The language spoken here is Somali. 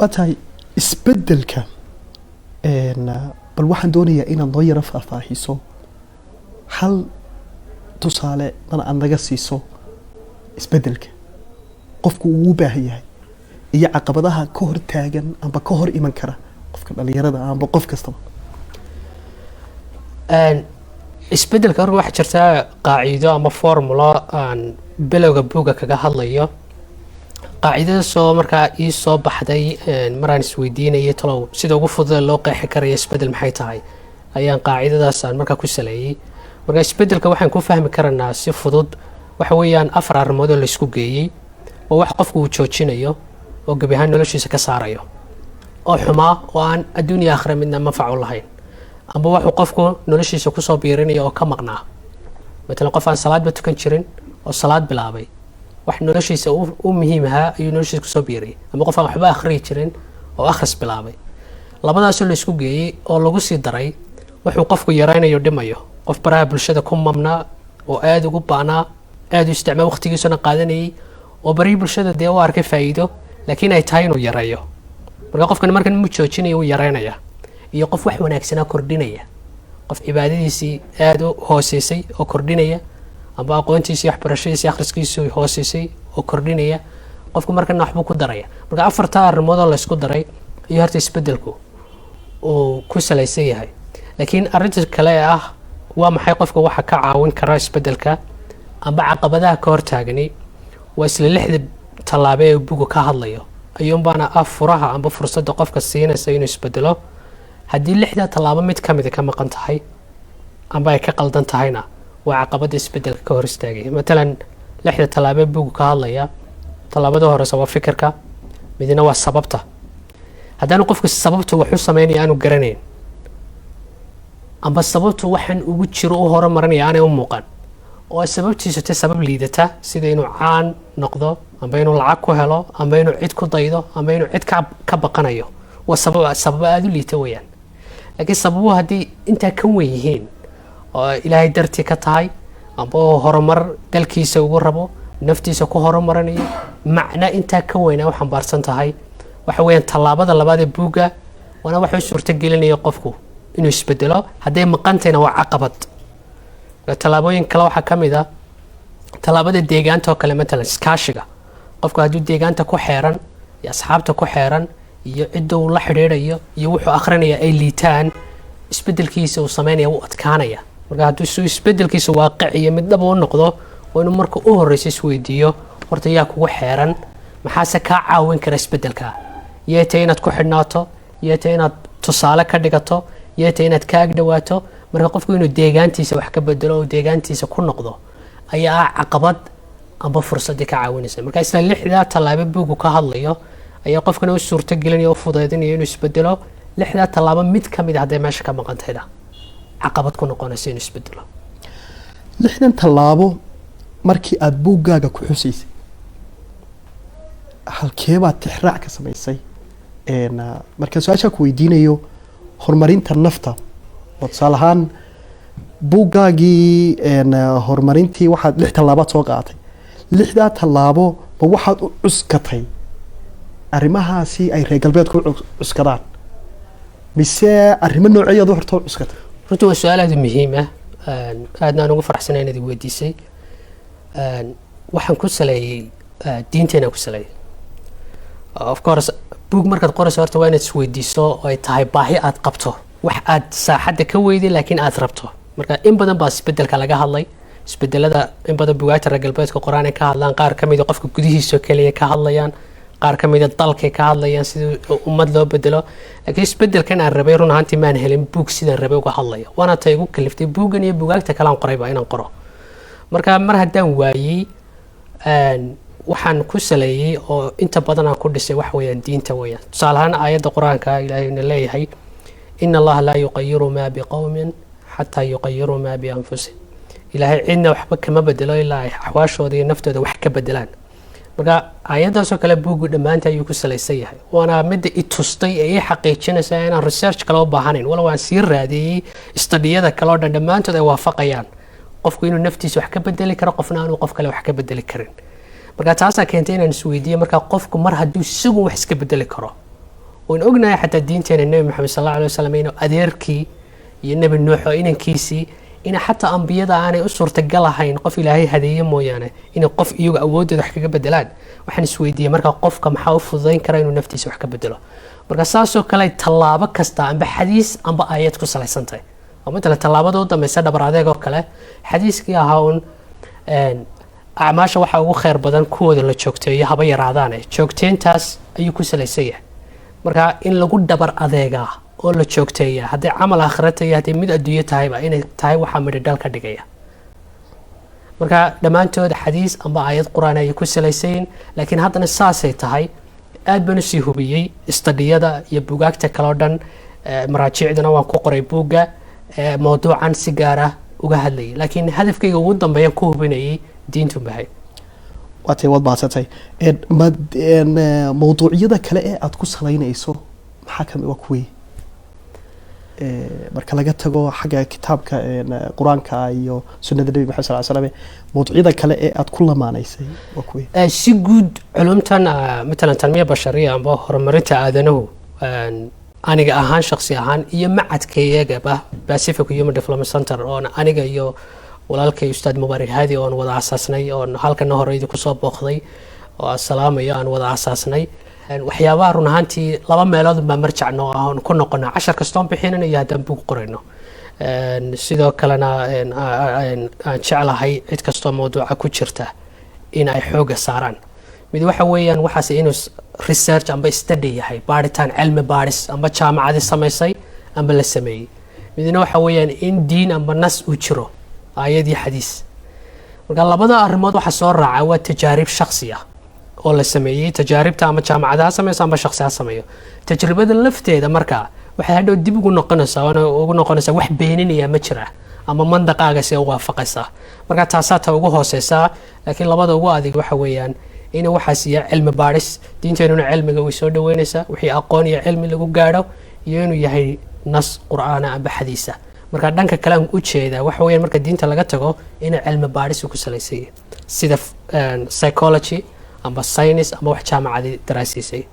واتاي isbedelka bal waxaan doonayaa inaad noo yara faahfaahiso hal tusaale dana aad naga siiso isbedelka qofku uu u baahan yahay iyo caqabadaha ka hor taagan amba ka hor iman kara qofka dhalinyarada amba qof kastaba isbedelka hore waxa jirta qaacido ama formula aan bilowga buuga kaga hadlayo qaacidada soo markaa ii soo baxday maraan isweydiinayay talow sida ugu fudud loo qeexi karayo isbedel maxay tahay ayaan qaacidadaas aan markaa ku saleeyay marka isbedelka waxaan ku fahmi karanaa si fudud waxa weeyaan afar arrimood oo la isku geeyay oo wax qofku uu joojinayo oo gabi ahaan noloshiisa ka saarayo oo xumaa oo aan adduun iyo aakhira midna manfac u lahayn amba wuxuu qofku noloshiisa ku soo biirinayo oo ka maqnaa مثلا qof aan salaadba tukan jirin oo salaad bilaabay wax noloshiisa u muhiim ah ayuu noloshiisa ku soo biiray ama qof aan waxba akhriyi jirin oo akhris bilaabay labadaas oo la isku geeyay oo lagu sii daray wuxuu qofku yaraynayo dhimayo qof baraha bulshada ku mamnaa oo aad ugu baanaa aad u isticmaal waqtigiisana qaadanayay oo bari bulshada dee u arkay faa'iido laakiin ay tahay inuu yareeyo marka qofkan markan mu joojinayo uu yareynaya iyo qof wax wanaagsan kordhinaya qof cibaadadiisii aad u hooseysay oo kordhinaya aba aqoontiisii waxbarashadiisii akhriskiisii hooseysay oo kordhinaya qofku markan waxba ku daraya marka afarta arrimood oo la isku daray iyo horta isbedelku oo ku salaysan yahay laakiin arrinta kale ah waa maxay qofka waxa ka caawin kara isbedelka amba caqabadaha ka hortaagani waa isla lixda tallaabo ee buugu ka hadlayo ayuun baana furaha amba fursadda qofka siinaysa inuu isbedelo haddii lixda tallaabo mid ka mid ka maqan tahay amba ay ka qaldan tahayna waa caqabada isbedelka ka hor istaagay مثلا lixda tallaabo buugu ka hadlaya tallaabada horeysa waa fikirka midna waa sababta haddana qofku sababtu wuxuu sameeyay aanu garanayn amba sababtu waxan ugu jiro oo horumarinaya aanay u muuqan oo sababtiisu tahay sabab liidata sida inuu caan noqdo amba inuu lacag ku helo amba inuu cid ku daydo amba inuu cid ka baqanayo waa sabab aad u liita weeyaan laakiin sababu haddii intaa ka weyn yihiin oo ilaahay dartii ka tahay amba horumar dalkiisa ugu rabo naftiisa ku horumarinayo macna intaa ka weyn waxaan baarsan tahay waxa weeyaan tallaabada labaad ee buuga wana waxa uu suurta gelinayo qofku inuu isbedelo haday maqantayna waa caqabad tallaabooyin kale waxa kamid ah tallaabada deegaanta oo kale مثلا iskaashiga qofku hadduu deegaanta ku xeeran iyo asxaabta ku xeeran iyo cidda uu la xiriirayo iyo wuxuu akhrinaya ay liitaan isbedelkiisa uu sameynaya uu adkaanaya marka hadduu soo isbedelkiisa waaqici mid dhab u noqdo oo inuu marka u horeyso isweydiiyo horta yaa kugu xeeran maxaa ka caawin kara isbedelka yeetay inaad ku xidhnaato yeetay inaad tusaale ka dhigato yeetay inaad ka agdhawaato marka qofku inuu deegaantiisa wax ka bedelo oo deegaantiisa ku noqdo ayaa caqabad amba fursad ka caawinaysa marka isla lixda tallaabo buugu ka hadlayo ayaa qofkana u suurta gelinaya oo fudeydinaya inuu isbedelo lixda tallaabo mid kamid ah haday meesha ka maqan tahay caqabad ku noqonaysa inuu isbedelo lixdan tallaabo markii aad buuggaaga ku xusaysay halkee baad tixraac ka samaysay marka su'aasha ku weydiinayo horumarinta nafta oo tusaale ahaan buuggaagii horumarintii waxaad lix tallaabaad soo qaadatay lixdaa tallaabo ma waxaad u cuskatay arrimahaasi ay reer galbeedku cuskadaan mise arrimo nooceeyaad u horta u cuskatay runtii waa su'aal aad u muhiim ah aadna aan ugu faraxsanahay inaad weydiisay waxaan ku saleeyay diinteena ku saleeyay of course buug markaad qorayso horta waa inaad isweydiiso oo ay tahay baahi aad qabto wax aad saaxadda ka weyday laakiin aad rabto marka in badan baa isbedelka laga hadlay isbedelada in badan buugaagta reer galbeedka qoraan ay ka hadlaan qaar kamid ah qofka gudihiisa kaliya ka hadlayaan qaar kamid ah dalka ka hadlayaan sida ummad loo bedelo laakiin isbedelkan aan rabay run ahaantii maan helin buug sidaan rabay uga hadlaya waana tay ugu kaliftay buugan iyo buugaagta kale aan qorayba inaan qoro marka mar haddaan waayay waxaan ku saleeyay oo inta badan aan ku dhisay wax weeyaan diinta weeyaan tusaale ahaan aayadda quraanka ilaahayna leeyahay in allaha la yuqayyiru ma biqawmin hatta yuqayyiru ma bi anfusihim ilaahay cidna waxba kama bedelo ilaa ay axwaashooda iyo naftooda wax ka bedelaan marka aayadaasoo kale buugu dhammaanta ayuu ku salaysan yahay waana midda i tustay ee i xaqiijinaysa inaan research kale u baahanayn wala waan sii raadiyey istadiyada kale oo dhan dhammaantood ay waafaqayaan qofku inuu naftiisa wax ka bedeli karo qofna aanu qof kale wax ka bedeli karin marka taasaa keentay inaan isweydiiyo marka qofku mar hadduu isagu wax iska bedeli karo وإن أجنا حتى الدين تاني النبي محمد صلى الله عليه وسلم إنه أديركي النبي النوح وإن كيسي إن حتى أنبياء أنا أسر تجلها إن قف إلهي هدية مويانة إن قف يوج أود ذحك بدلان وحن سويدية مركا قف كم حاوف ضين كرين ونفتي سوحك بدله مركا ساسو كلا طلابة كستا أم بحديث أم بآيات كسر سنتي أو مثلا طلابة دودا مسدا برادة جو كلا حديث كيا هون أعماش waxa ugu khayr badan kuwooda la joogteeyo haba yaraadaan joogteentaas ayuu ku salaysan marka in lagu dabar adeega oo la joogteeyo hadii amal aakhirada iyo hadii mid adduunyo tahayba inay tahay waxa midhal ka dhigaya marka dhamaantood xadiis amba aayad quraan ay ku salaysan laakiin haddana saasay tahay aad baan si hubiyay istadiyada iyo buugaagta kala dhan maraajiicdana waan ku qoray buuga mawduucan si gaar ah uga hadlayay laakiin hadafkayga ugu dambeeyay ku hubinayay diintu bahay waatay wad baasatay mawduucyada kale ee aad ku salaynayso maxaa kamid waa kuwii marka laga tago xagga kitaabka quraanka iyo sunnada nabi maxamed sallallahu alayhi wasallam mawduucyada kale ee aad ku lamaanaysay waa kuwii si guud culumtan مثلا tanmiya bashariya amba horumarinta aadanahu aniga ahaan shakhsi ahaan iyo macadkayga Pacific Human Development Center oo aniga iyo walaalkay ustaad Mubarak Hadi oo wada asaasnay oo halkan horeydi ku soo booqday oo salaamayo aan wada asaasnay waxyaabaha run ahaantii laba meelood ma marjacno aan ku noqono 10 kastoon bixinayna iyo hadaan buug qorayno sidoo kalena aan jeclahay cid kastoo mawduuca ku jirta in ay xooga saaraan mid waxa weeyaan waxaas inuu research amba study yahay baaritaan cilmi baaris amba jaamacad samaysay amba la sameeyay midna waxa weeyaan in diin amba nas u jiro ayadii xadiis marka labada arrimood waxa soo raaca waa tajaarib shakhsi ah oo la sameeyay tajaaribta ama jaamacadaha sameeyay ama shakhsi ah sameeyo tajribada lafteeda marka waxa hadhow dib ugu noqonaysaa wax beeninaya ma jira ama mandaqaaga si waafaqaysa marka taasaa ta ugu hooseysa laakiin labada ugu adig waxa weeyaan in waxaas iyo cilmi baaris diinteena cilmiga way soo dhaweynaysaa wixii aqoon iyo cilmi lagu gaaro iyo inuu yahay nas quraan ama xadiisa marka dhanka kale aan u jeeda waxa weeyaan marka diinta laga tago in cilmi baaris ku salaysan sida psychology amba science amba wax jaamacad daraasisay